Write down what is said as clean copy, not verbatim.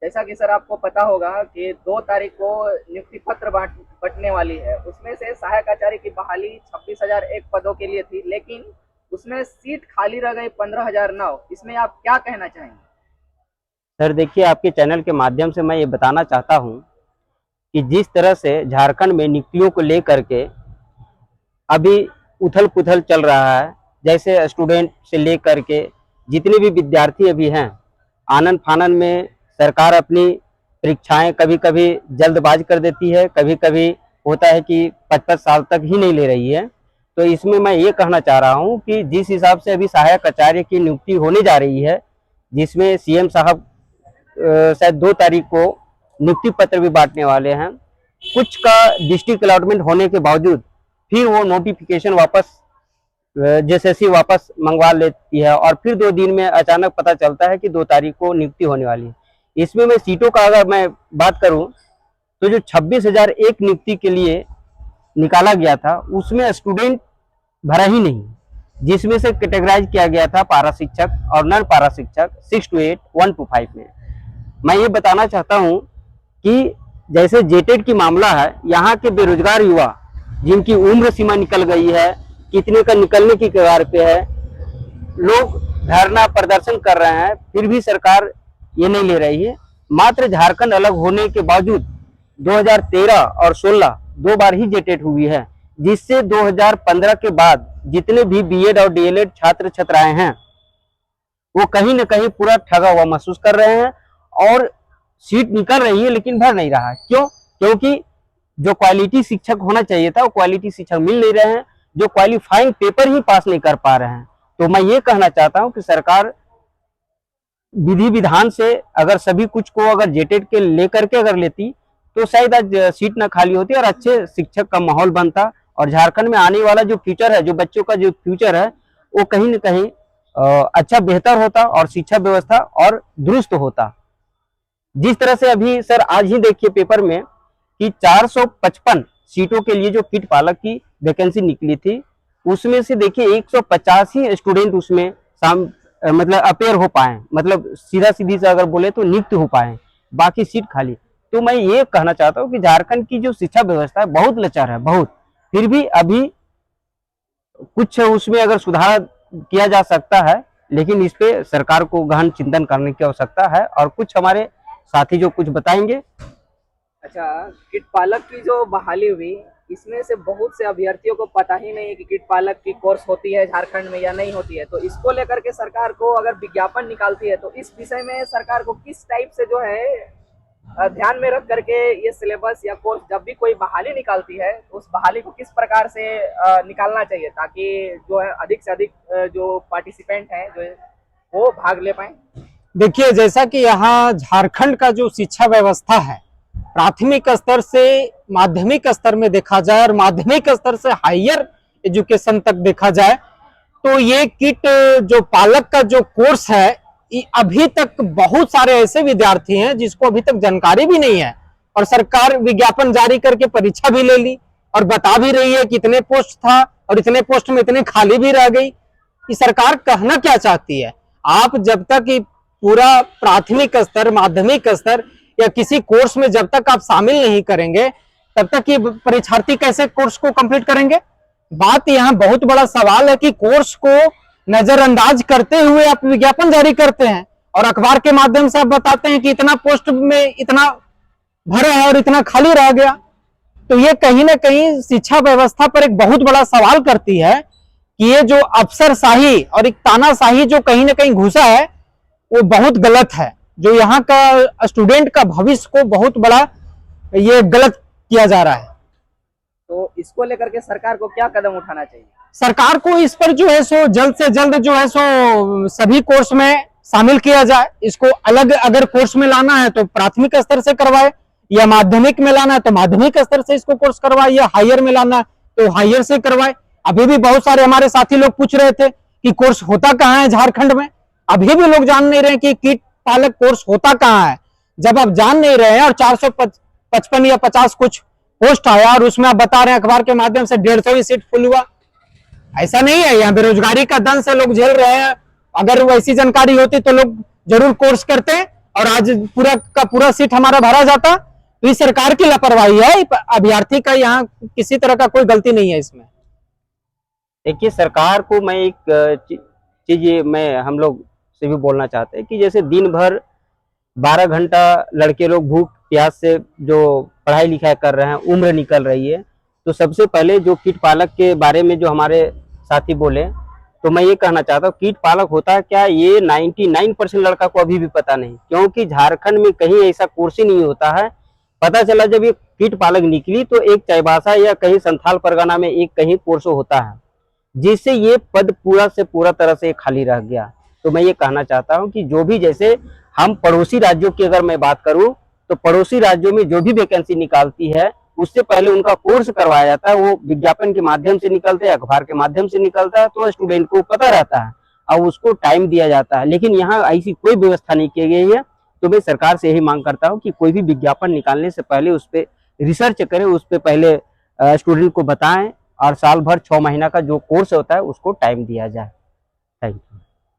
जैसा कि सर आपको पता होगा कि 2 तारीख को नियुक्ति पत्र बंटने वाली है। उसमें से सहायक आचार्य की बहाली 26,001 पदों के लिए थी, लेकिन उसमें सीट खाली रह गई 15,009। इसमें आप क्या कहना चाहेंगे? सर देखिए, आपके चैनल के माध्यम से मैं ये बताना चाहता हूँ कि जिस तरह से झारखंड में नियुक्तियों को लेकर के अभी उथल पुथल चल रहा है, जैसे स्टूडेंट से लेकर के जितने भी विद्यार्थी अभी हैं, आनन फानन में सरकार अपनी परीक्षाएं कभी कभी जल्दबाज कर देती है, कभी कभी होता है कि 55 साल तक ही नहीं ले रही है। तो इसमें मैं ये कहना चाह रहा हूँ कि जिस हिसाब से अभी सहायक आचार्य की नियुक्ति होने जा रही है, जिसमें सीएम साहब शायद 2 तारीख को नियुक्ति पत्र भी बांटने वाले हैं, कुछ का डिस्ट्रिक्ट अलॉटमेंट होने के बावजूद फिर वो नोटिफिकेशन वापस जेएसएससी वापस मंगवा लेती है और फिर 2 दिन में अचानक पता चलता है कि 2 तारीख को नियुक्ति होने वाली है। इसमें मैं सीटों का अगर मैं बात करूं तो जो 26,001 नियुक्ति के लिए निकाला गया था, उसमें स्टूडेंट भरा ही नहीं, जिसमें से कैटेगराइज किया गया था पारा शिक्षक और नॉन पारा शिक्षक 6 to 8, 1 to 5 में। मैं ये बताना चाहता हूँ कि जैसे जेटेड की मामला है, यहाँ के बेरोजगार युवा जिनकी उम्र सीमा निकल गई है, कितने का निकलने की कगार पे है, लोग धरना प्रदर्शन कर रहे हैं, फिर भी सरकार ये नहीं ले रही है। मात्र झारखंड अलग होने के बावजूद 2013 और 16 2 बार ही जेटेड हुई है, जिससे 2015 के बाद जितने भी बीएड और डीएलएड छात्र छात्राएं हैं वो कहीं न कहीं पूरा ठगा हुआ महसूस कर रहे हैं और सीट निकल रही है लेकिन भर नहीं रहा। क्यों? क्योंकि जो क्वालिटी शिक्षक होना चाहिए था वो क्वालिटी शिक्षक मिल नहीं रहे हैं, जो क्वालिफाइंग पेपर ही पास नहीं कर पा रहे हैं। तो मैं ये कहना चाहता हूं कि सरकार विधि विधान से अगर सभी कुछ को अगर जेटेड के लेकर के अगर लेती तो शायद आज सीट ना खाली होती और अच्छे शिक्षक का माहौल बनता और झारखंड में आने वाला जो फ्यूचर है, जो बच्चों का जो फ्यूचर है, वो कहीं न कहीं अच्छा बेहतर होता और शिक्षा व्यवस्था और दुरुस्त होता। जिस तरह से अभी सर आज ही देखिए पेपर में कि 455 सीटों के लिए जो किट पालक की वैकेंसी निकली थी, उसमें से देखिए 150 ही स्टूडेंट उसमें मतलब अपेयर हो पाए, मतलब सीधा सीधी से अगर बोले तो नियुक्त हो पाए, बाकी सीट खाली। तो मैं ये कहना चाहता हूँ कि झारखंड की जो शिक्षा व्यवस्था है बहुत लचर है, बहुत। फिर भी अभी कुछ उसमें अगर सुधार किया जा सकता है, लेकिन इस पे सरकार को गहन चिंतन करने की आवश्यकता है और कुछ हमारे साथी जो कुछ बताएंगे। अच्छा, किट पालक की जो बहाली हुई, इसमें से बहुत से अभ्यर्थियों को पता ही नहीं है कि किट पालक की कोर्स होती है झारखंड में या नहीं होती है। तो इसको लेकर के सरकार को अगर विज्ञापन निकालती है तो इस विषय में सरकार को किस टाइप से जो है ध्यान में रख करके ये सिलेबस या कोर्स जब भी कोई बहाली निकालती है तो उस बहाली को किस प्रकार से निकालना चाहिए ताकि जो है अधिक से अधिक जो पार्टिसिपेंट हैं जो वो भाग ले पाए? देखिए, जैसा कि यहाँ झारखंड का जो शिक्षा व्यवस्था है, प्राथमिक स्तर से माध्यमिक स्तर में देखा जाए और माध्यमिक स्तर से हायर एजुकेशन तक देखा जाए, तो ये किट जो पालक का जो कोर्स है, अभी तक बहुत सारे ऐसे विद्यार्थी हैं जिसको अभी तक जानकारी भी नहीं है और सरकार विज्ञापन जारी करके परीक्षा भी ले ली और बता भी रही है कि इतने पोस्ट था और इतने पोस्ट में इतने खाली भी रह गई। कि सरकार कहना क्या चाहती है? आप जब तक पूरा प्राथमिक स्तर, माध्यमिक स्तर या किसी कोर्स में जब तक आप शामिल नहीं करेंगे, तब तक ये परीक्षार्थी कैसे कोर्स को कंप्लीट करेंगे? बात यहाँ बहुत बड़ा सवाल है कि कोर्स को नजरअंदाज करते हुए आप विज्ञापन जारी करते हैं और अखबार के माध्यम से आप बताते हैं कि इतना पोस्ट में इतना भरा है और इतना खाली रह गया। तो ये कहीं ना कहीं शिक्षा व्यवस्था पर एक बहुत बड़ा सवाल करती है कि ये जो अफसरशाही और एक तानाशाही जो कहीं ना कहीं घुसा है वो बहुत गलत है, जो यहाँ का स्टूडेंट का भविष्य को बहुत बड़ा ये गलत किया जा रहा है। तो इसको लेकर के सरकार को क्या कदम उठाना चाहिए? सरकार को इस पर जो है सो जल्द से जल्द जो है सो सभी कोर्स में शामिल किया जाए। इसको अलग अगर कोर्स में लाना है तो प्राथमिक स्तर से करवाए, या माध्यमिक में लाना है तो माध्यमिक स्तर से इसको कोर्स करवाए, या हायर में लाना है तो हायर से करवाए। अभी भी बहुत सारे हमारे साथी लोग पूछ रहे थे कि कोर्स होता कहाँ है झारखंड में। अभी भी लोग जान नहीं रहे कि किट पालक कोर्स होता कहाँ है। जब आप जान नहीं रहे हैं और 455 या 50 कुछ पोस्ट आया और उसमें आप बता रहे हैं अखबार के माध्यम से 150 सीट फुल हुआ, ऐसा नहीं है। यहाँ बेरोजगारी का दंश से लोग झेल रहे हैं। अगर वैसी जानकारी होती तो लोग जरूर कोर्स करते और आज पूरा का पूरा सीट हमारा भरा जाता। तो ये सरकार की लापरवाही है, अभ्यर्थी का यहाँ किसी तरह का कोई गलती नहीं है इसमें। देखिए, सरकार को मैं एक चीज ये मैं हम लोग से भी बोलना चाहते हैं कि जैसे दिन भर 12 घंटा लड़के लोग भूख प्यास से जो पढ़ाई लिखाई कर रहे हैं, उम्र निकल रही है, तो सबसे पहले जो कीट पालक के बारे में जो हमारे साथी बोले, तो मैं ये कहना चाहता हूँ कीट पालक होता है क्या, ये 99% लड़का को अभी भी पता नहीं, क्योंकि झारखंड में कहीं ऐसा कोर्स ही नहीं होता है। पता चला जब ये कीट पालक निकली तो एक चाईबासा या कहीं संथाल परगना में एक कहीं कोर्स होता है, जिससे ये पद पूरा से पूरा तरह से खाली रह गया। तो मैं ये कहना चाहता हूँ कि जो भी, जैसे हम पड़ोसी राज्यों की अगर मैं बात करूँ, तो पड़ोसी राज्यों में जो भी वैकेंसी निकालती है उससे पहले उनका कोर्स करवाया जाता है, वो विज्ञापन के माध्यम से निकलते हैं, अखबार के माध्यम से निकलता है, तो स्टूडेंट को पता रहता है और उसको टाइम दिया जाता है। लेकिन यहाँ ऐसी कोई व्यवस्था नहीं की गई है। तो मैं सरकार से यही मांग करता हूँ कि कोई भी विज्ञापन निकालने से पहले उस पर रिसर्च करें, उस पर पहले स्टूडेंट को बताएं और साल भर 6 महीना का जो कोर्स होता है उसको टाइम दिया जाए। Thank you.